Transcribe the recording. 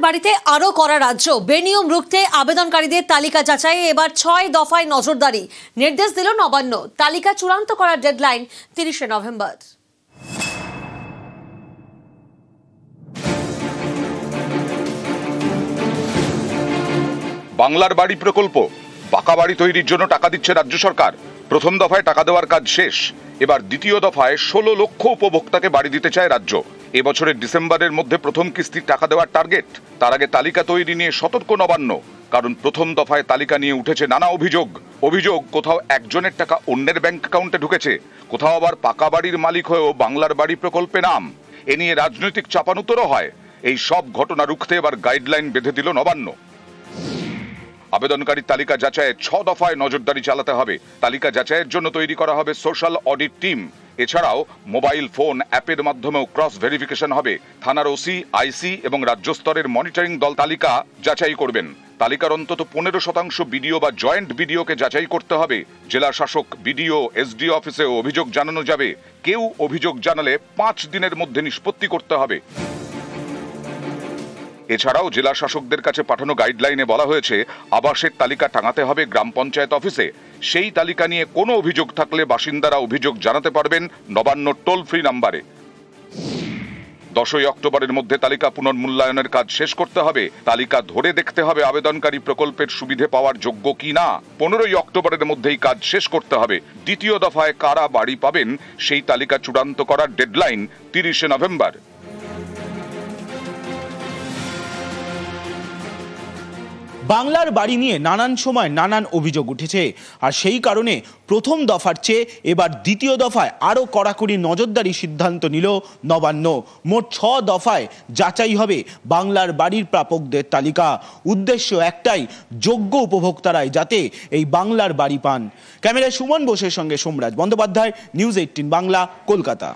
বাড়িতে আরো কড়া রাজ্য বেনিয়ম রুখতে আবেদনকারীদের তালিকা যাচাইয়ে এবার ৬ দফায় নজরদারি নির্দেশ দিল নবান্ন। তালিকা চূড়ান্ত করার ডেডলাইন ৩০শে নভেম্বর। বাংলার বাড়ি প্রকল্প পাকা বাড়ি তৈরির জন্য টাকা দিচ্ছে রাজ্য সরকার। প্রথম দফায় টাকা দেওয়ার কাজ শেষ, এবার দ্বিতীয় দফায় ১৬ লক্ষ উপভোক্তাকে বাড়ি দিতে চায় রাজ্য। এবছরের ডিসেম্বরের মধ্যে প্রথম কিস্তির টাকা দেওয়ার টার্গেট। তার আগে তালিকা তৈরি নিয়ে সতর্ক নবান্ন, কারণ প্রথম দফায় তালিকা নিয়ে উঠেছে নানা অভিযোগ। কোথাও একজনের টাকা অন্যের ব্যাংক অ্যাকাউন্টে ঢুকেছে, কোথাও আবার পাকা বাড়ির মালিক হয়েও বাংলার বাড়ি প্রকল্পে নাম। এ নিয়ে রাজনৈতিক চাপানুতরও হয়। এই সব ঘটনা রুখতে এবার গাইডলাইন বেঁধে দিল নবান্ন। আবেদনকারীর তালিকা যাচাইয়ে ৬ দফায় নজরদারি চালাতে হবে। তালিকা যাচাইয়ের জন্য তৈরি করা হবে সোশ্যাল অডিট টিম। এছাড়াও মোবাইল ফোন অ্যাপের মাধ্যমেও ক্রস ভেরিফিকেশন হবে। থানার ওসি, আইসি এবং রাজ্য স্তরের মনিটরিং দল তালিকা যাচাই করবেন। তালিকার অন্তত ১৫% বিডিও বা জয়েন্ট বিডিওকে যাচাই করতে হবে। জেলা শাসক, বিডিও, এসডিও অফিসেও অভিযোগ জানানো যাবে। কেউ অভিযোগ জানালে ৫ দিনের মধ্যে নিষ্পত্তি করতে হবে। এছাড়াও জেলা শাসকদের কাছে পাঠানো গাইডলাইনে বলা হয়েছে আবাসের তালিকা টাঙাতে হবে গ্রাম পঞ্চায়েত অফিসে। সেই তালিকা নিয়ে কোনো অভিযোগ থাকলে বাসিন্দারা অভিযোগ জানাতে পারবেন নবান্ন টোল ফ্রি নাম্বারে। ১০ই অক্টোবরের মধ্যে তালিকা পুনর্মূল্যায়নের কাজ শেষ করতে হবে। তালিকা ধরে দেখতে হবে আবেদনকারী প্রকল্পের সুবিধে পাওয়ার যোগ্য কি না। ১৫ই অক্টোবরের মধ্যেই কাজ শেষ করতে হবে। দ্বিতীয় দফায় কারা বাড়ি পাবেন সেই তালিকা চূড়ান্ত করার ডেডলাইন ৩০শে নভেম্বর। বাংলার বাড়ি নিয়ে নানান সময় নানান অভিযোগ উঠেছে, আর সেই কারণে প্রথম দফার চেয়ে এবার দ্বিতীয় দফায় আরও কড়াকড়ি নজরদারি সিদ্ধান্ত নিল নবান্ন। মোট ৬ দফায় যাচাই হবে বাংলার বাড়ির প্রাপকদের তালিকা। উদ্দেশ্য একটাই, যোগ্য উপভোক্তারাই যাতে এই বাংলার বাড়ি পান। ক্যামেরায় সুমন বোসের সঙ্গে সোমরাজ বন্দ্যোপাধ্যায়, নিউজ ১৮ বাংলা, কলকাতা।